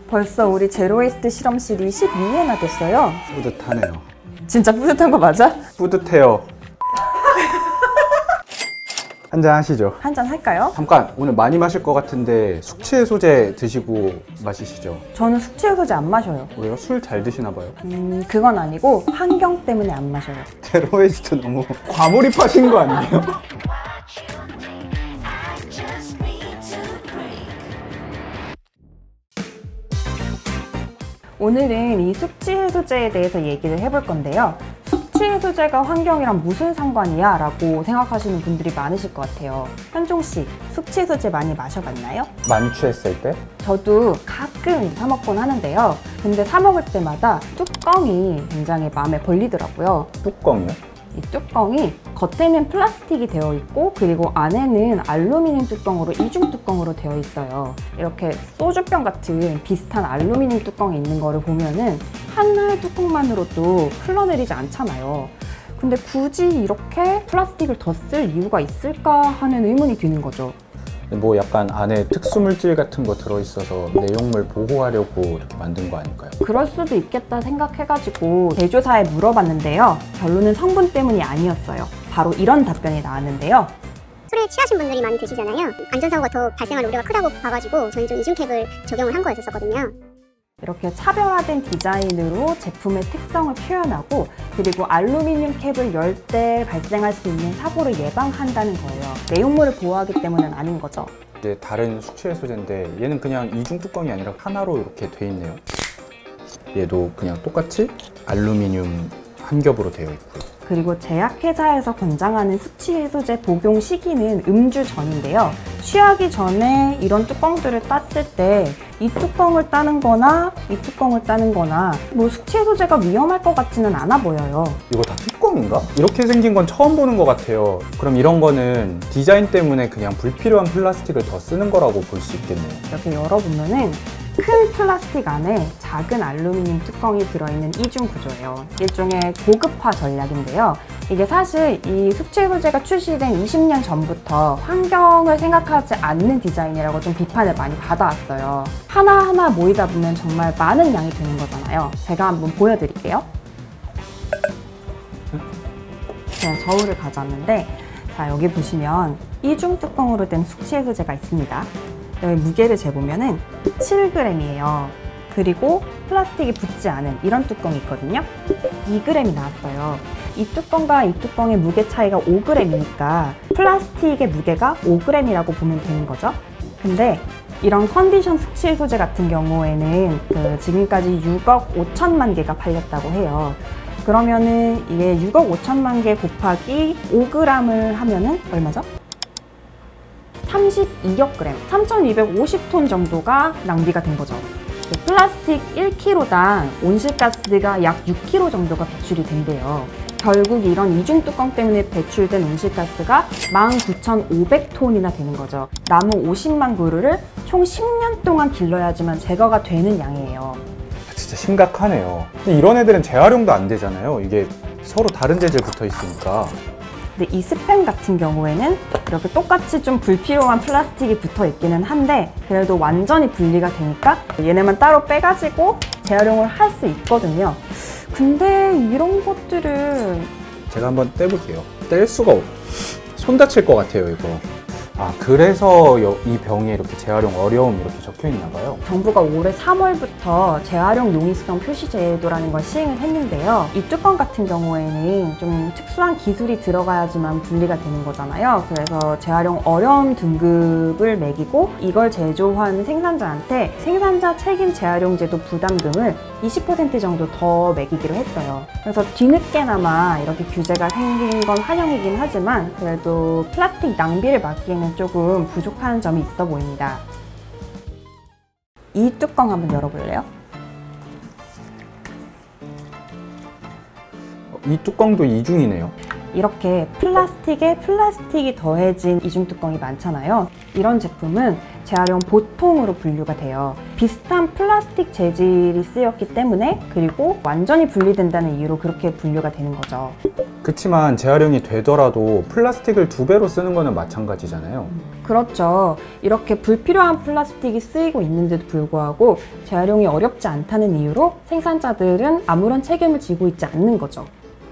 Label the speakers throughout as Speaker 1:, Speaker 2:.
Speaker 1: 벌써 우리 제로웨이스트 실험실이 12회나 됐어요.
Speaker 2: 뿌듯하네요.
Speaker 1: 진짜 뿌듯한 거 맞아?
Speaker 2: 뿌듯해요. 한잔 하시죠.
Speaker 1: 한잔 할까요?
Speaker 2: 잠깐, 오늘 많이 마실 것 같은데 숙취해소제 드시고 마시시죠?
Speaker 1: 저는 숙취해소제 안 마셔요.
Speaker 2: 왜요? 술 잘 드시나 봐요.
Speaker 1: 그건 아니고 환경 때문에 안 마셔요.
Speaker 2: 제로웨이스트 너무 과몰입하신 거 아니에요?
Speaker 1: 오늘은 이 숙취해소제에 대해서 얘기를 해볼 건데요. 숙취해소제가 환경이랑 무슨 상관이야? 라고 생각하시는 분들이 많으실 것 같아요. 현종 씨, 숙취해소제 많이 마셔봤나요?
Speaker 2: 만취했을 때?
Speaker 1: 저도 가끔 사 먹곤 하는데요. 근데 사 먹을 때마다 뚜껑이 굉장히 마음에 걸리더라고요.
Speaker 2: 뚜껑이요?
Speaker 1: 이 뚜껑이 겉에는 플라스틱이 되어 있고 그리고 안에는 알루미늄 뚜껑으로 이중 뚜껑으로 되어 있어요. 이렇게 소주병 같은 비슷한 알루미늄 뚜껑이 있는 거를 보면은 하나의 뚜껑만으로도 흘러내리지 않잖아요. 근데 굳이 이렇게 플라스틱을 더 쓸 이유가 있을까 하는 의문이 드는 거죠.
Speaker 2: 뭐 약간 안에 특수물질 같은 거 들어있어서 내용물 보호하려고 이렇게 만든 거 아닐까요?
Speaker 1: 그럴 수도 있겠다 생각해가지고 제조사에 물어봤는데요. 결론은 성분 때문이 아니었어요. 바로 이런 답변이 나왔는데요.
Speaker 3: 술에 취하신 분들이 많이 드시잖아요. 안전사고가 더 발생할 우려가 크다고 봐가지고 저희는 좀 이중캡을 적용을 한 거였었거든요.
Speaker 1: 이렇게 차별화된 디자인으로 제품의 특성을 표현하고 그리고 알루미늄 캡을 열 때 발생할 수 있는 사고를 예방한다는 거예요. 내용물을 보호하기 때문은 아닌 거죠.
Speaker 2: 이제 다른 숙취해소제인데 얘는 그냥 이중 뚜껑이 아니라 하나로 이렇게 돼 있네요. 얘도 그냥 똑같이 알루미늄 한 겹으로 되어 있고요.
Speaker 1: 그리고 제약회사에서 권장하는 숙취해소제 복용 시기는 음주 전인데요. 취하기 전에 이런 뚜껑들을 땄을 때 이 뚜껑을 따는 거나 이 뚜껑을 따는 거나 뭐 숙취해소제가 위험할 것 같지는 않아 보여요.
Speaker 2: 이거 다 뚜껑인가? 이렇게 생긴 건 처음 보는 것 같아요. 그럼 이런 거는 디자인 때문에 그냥 불필요한 플라스틱을 더 쓰는 거라고 볼 수 있겠네요. 이렇게
Speaker 1: 열어보면은 큰 플라스틱 안에 작은 알루미늄 뚜껑이 들어있는 이중 구조예요. 일종의 고급화 전략인데요. 이게 사실 이 숙취해소제가 출시된 20년 전부터 환경을 생각하지 않는 디자인이라고 좀 비판을 많이 받아왔어요. 하나하나 모이다 보면 정말 많은 양이 되는 거잖아요. 제가 한번 보여드릴게요. 제가 저울을 가져왔는데 자, 여기 보시면 이중 뚜껑으로 된 숙취해소제가 있습니다. 여기 무게를 재보면은 7g이에요. 그리고 플라스틱이 붙지 않은 이런 뚜껑이 있거든요. 2g이 나왔어요. 이 뚜껑과 이 뚜껑의 무게 차이가 5g이니까 플라스틱의 무게가 5g이라고 보면 되는 거죠. 근데 이런 컨디션 숙취해소제 같은 경우에는 지금까지 6억 5천만 개가 팔렸다고 해요. 그러면은 이게 6억 5천만 개 곱하기 5g을 하면은 얼마죠? 32억 g, 3,250톤 정도가 낭비가 된 거죠. 플라스틱 1kg당 온실가스가 약 6kg 정도가 배출이 된대요. 결국 이런 이중 뚜껑 때문에 배출된 온실가스가 19,500톤이나 되는 거죠. 나무 50만 그루를 총 10년 동안 길러야지만 제거가 되는 양이에요.
Speaker 2: 진짜 심각하네요. 근데 이런 애들은 재활용도 안 되잖아요. 이게 서로 다른 재질 붙어 있으니까.
Speaker 1: 근데 이 스팸 같은 경우에는 이렇게 똑같이 좀 불필요한 플라스틱이 붙어 있기는 한데 그래도 완전히 분리가 되니까 얘네만 따로 빼가지고 재활용을 할 수 있거든요. 근데 이런 것들은
Speaker 2: 제가 한번 떼볼게요. 뗄 수가 손 다칠 것 같아요, 이거. 아, 그래서 이 병에 이렇게 재활용 어려움 이렇게 적혀 있나 봐요.
Speaker 1: 정부가 올해 3월부터 재활용 용이성 표시 제도라는 걸 시행을 했는데요. 이 뚜껑 같은 경우에는 좀 특수한 기술이 들어가야지만 분리가 되는 거잖아요. 그래서 재활용 어려움 등급을 매기고 이걸 제조한 생산자한테 생산자 책임 재활용 제도 부담금을 20% 정도 더 매기기로 했어요. 그래서 뒤늦게나마 이렇게 규제가 생긴 건 환영이긴 하지만 그래도 플라스틱 낭비를 막기에는 조금 부족한 점이 있어 보입니다. 이 뚜껑 한번 열어볼래요?
Speaker 2: 이 뚜껑도 이중이네요.
Speaker 1: 이렇게 플라스틱에 플라스틱이 더해진 이중뚜껑이 많잖아요. 이런 제품은 재활용 보통으로 분류가 돼요. 비슷한 플라스틱 재질이 쓰였기 때문에, 그리고 완전히 분리된다는 이유로 그렇게 분류가 되는 거죠.
Speaker 2: 그치만 재활용이 되더라도 플라스틱을 2배로 쓰는 거는 마찬가지잖아요.
Speaker 1: 그렇죠. 이렇게 불필요한 플라스틱이 쓰이고 있는데도 불구하고 재활용이 어렵지 않다는 이유로 생산자들은 아무런 책임을 지고 있지 않는 거죠.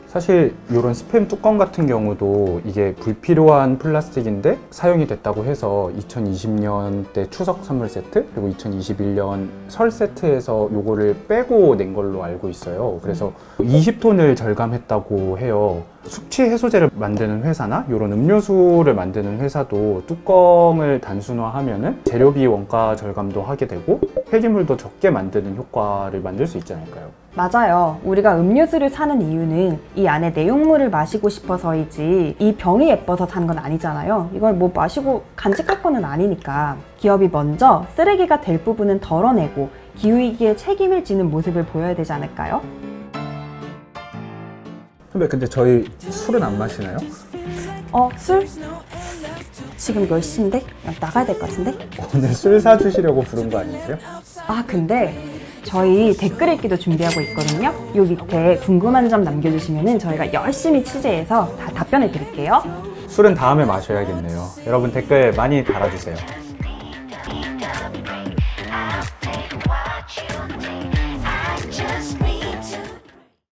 Speaker 2: 사실 이런 스팸 뚜껑 같은 경우도 이게 불필요한 플라스틱인데 사용이 됐다고 해서 2020년 때 추석 선물 세트 그리고 2021년 설 세트에서 요거를 빼고 낸 걸로 알고 있어요. 그래서 20톤을 절감했다고 해요. 숙취 해소제를 만드는 회사나 이런 음료수를 만드는 회사도 뚜껑을 단순화하면은 재료비 원가 절감도 하게 되고 폐기물도 적게 만드는 효과를 만들 수 있지 않을까요?
Speaker 1: 맞아요. 우리가 음료수를 사는 이유는 이 안에 내용물을 마시고 싶어서이지 이 병이 예뻐서 산 건 아니잖아요. 이걸 뭐 마시고 간직할 거는 아니니까. 기업이 먼저 쓰레기가 될 부분은 덜어내고 기후위기에 책임을 지는 모습을 보여야 되지 않을까요?
Speaker 2: 선배, 근데 저희 술은 안 마시나요?
Speaker 1: 술? 지금 몇 시인데? 나가야 될 것 같은데?
Speaker 2: 오늘 술 사주시려고 부른 거 아니세요?
Speaker 1: 근데 저희 댓글 읽기도 준비하고 있거든요. 요 밑에 궁금한 점 남겨주시면 저희가 열심히 취재해서 다 답변해 드릴게요.
Speaker 2: 술은 다음에 마셔야겠네요. 여러분 댓글 많이 달아주세요.